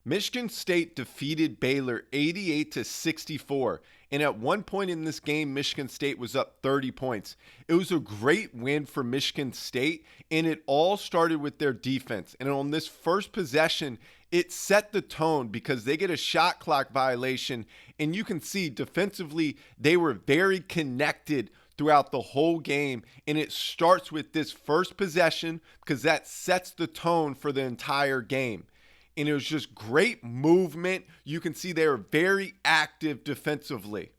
Michigan State defeated Baylor 88-64, and at one point in this game, Michigan State was up 30 points. It was a great win for Michigan State, and it all started with their defense. And on this first possession, it set the tone because they get a shot clock violation, and you can see defensively they were very connected throughout the whole game, and it starts with this first possession because that sets the tone for the entire game. And it was just great movement. You can see they were very active defensively.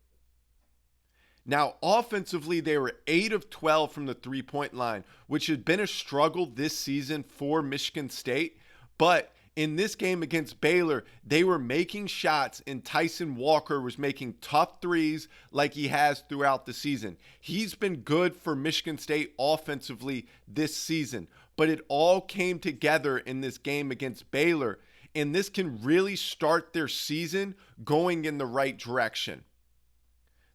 Now, offensively, they were 8 of 12 from the three-point line, which had been a struggle this season for Michigan State. But in this game against Baylor, they were making shots, and Tyson Walker was making tough threes like he has throughout the season. He's been good for Michigan State offensively this season, but it all came together in this game against Baylor, and this can really start their season going in the right direction.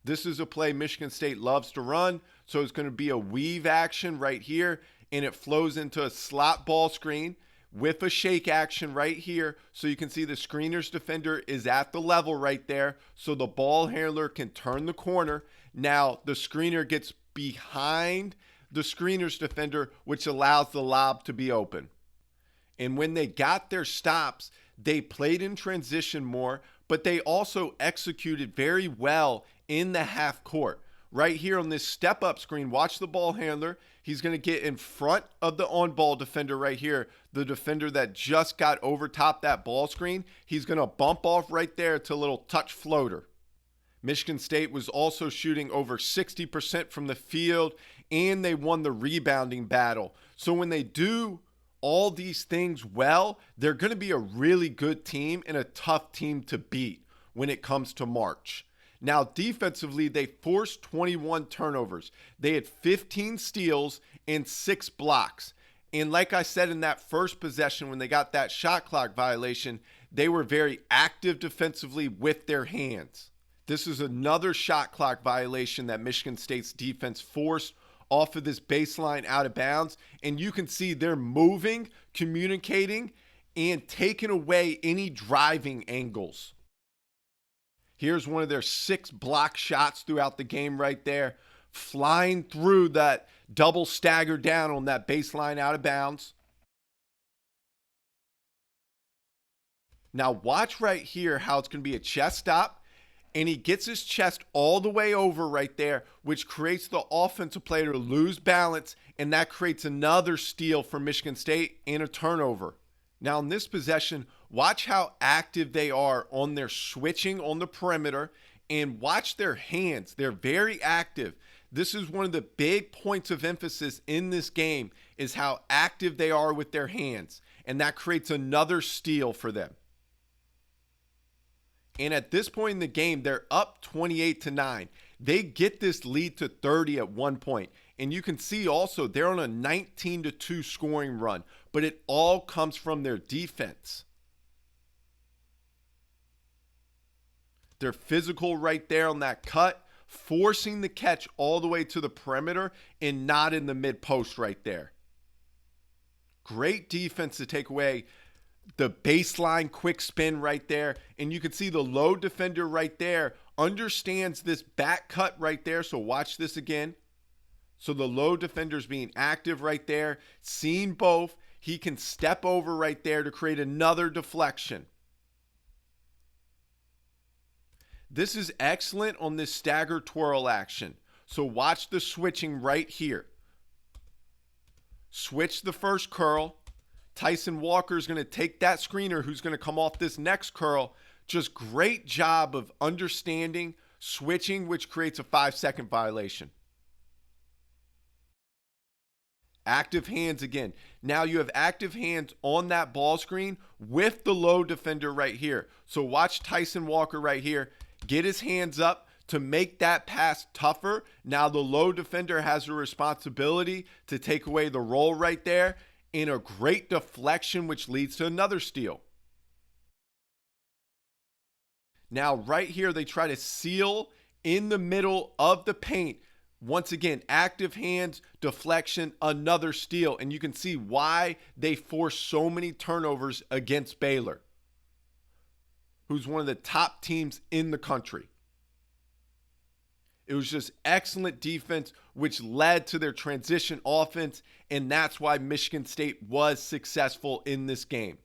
This is a play Michigan State loves to run, so it's going to be a weave action right here, and it flows into a slot ball screen with a shake action right here. So you can see the screener's defender is at the level right there, so the ball handler can turn the corner. Now the screener gets behind the screener's defender, which allows the lob to be open. And when they got their stops, they played in transition more, but they also executed very well in the half court. Right here on this step-up screen, watch the ball handler. He's going to get in front of the on-ball defender right here, the defender that just got over top that ball screen. He's going to bump off right there to a little touch floater. Michigan State was also shooting over 60% from the field, and they won the rebounding battle. So when they do all these things well, they're going to be a really good team and a tough team to beat when it comes to March. Now, defensively, they forced 21 turnovers. They had 15 steals and 6 blocks. And like I said in that first possession when they got that shot clock violation, they were very active defensively with their hands. This is another shot clock violation that Michigan State's defense forced off of this baseline out of bounds. And you can see they're moving, communicating, and taking away any driving angles. Here's one of their 6 block shots throughout the game right there, flying through that double stagger down on that baseline out of bounds. Now watch right here how it's going to be a chest stop, and he gets his chest all the way over right there, which creates the offensive player to lose balance, and that creates another steal for Michigan State and a turnover. Now in this possession, watch how active they are on their switching on the perimeter, and watch their hands. They're very active. This is one of the big points of emphasis in this game, is how active they are with their hands, and that creates another steal for them. And at this point in the game, they're up 28-9. They get this lead to 30 at one point. And you can see also they're on a 19-2 scoring run, but it all comes from their defense. They're physical right there on that cut, forcing the catch all the way to the perimeter and not in the mid post right there. Great defense to take away the baseline quick spin right there. And you can see the low defender right there understands this back cut right there. So watch this again. So the low defender's being active right there, seeing both. He can step over right there to create another deflection. This is excellent on this stagger twirl action. So watch the switching right here. Switch the first curl. Tyson Walker is going to take that screener who's going to come off this next curl. Just great job of understanding switching, which creates a 5-second violation. Active hands again. Now you have active hands on that ball screen with the low defender right here. So watch Tyson Walker right here get his hands up to make that pass tougher. Now the low defender has a responsibility to take away the roll right there, in a great deflection, which leads to another steal. Now right here, they try to seal in the middle of the paint. Once again, active hands, deflection, another steal. And you can see why they force so many turnovers against Baylor. who's one of the top teams in the country. It was just excellent defense, which led to their transition offense, and that's why Michigan State was successful in this game.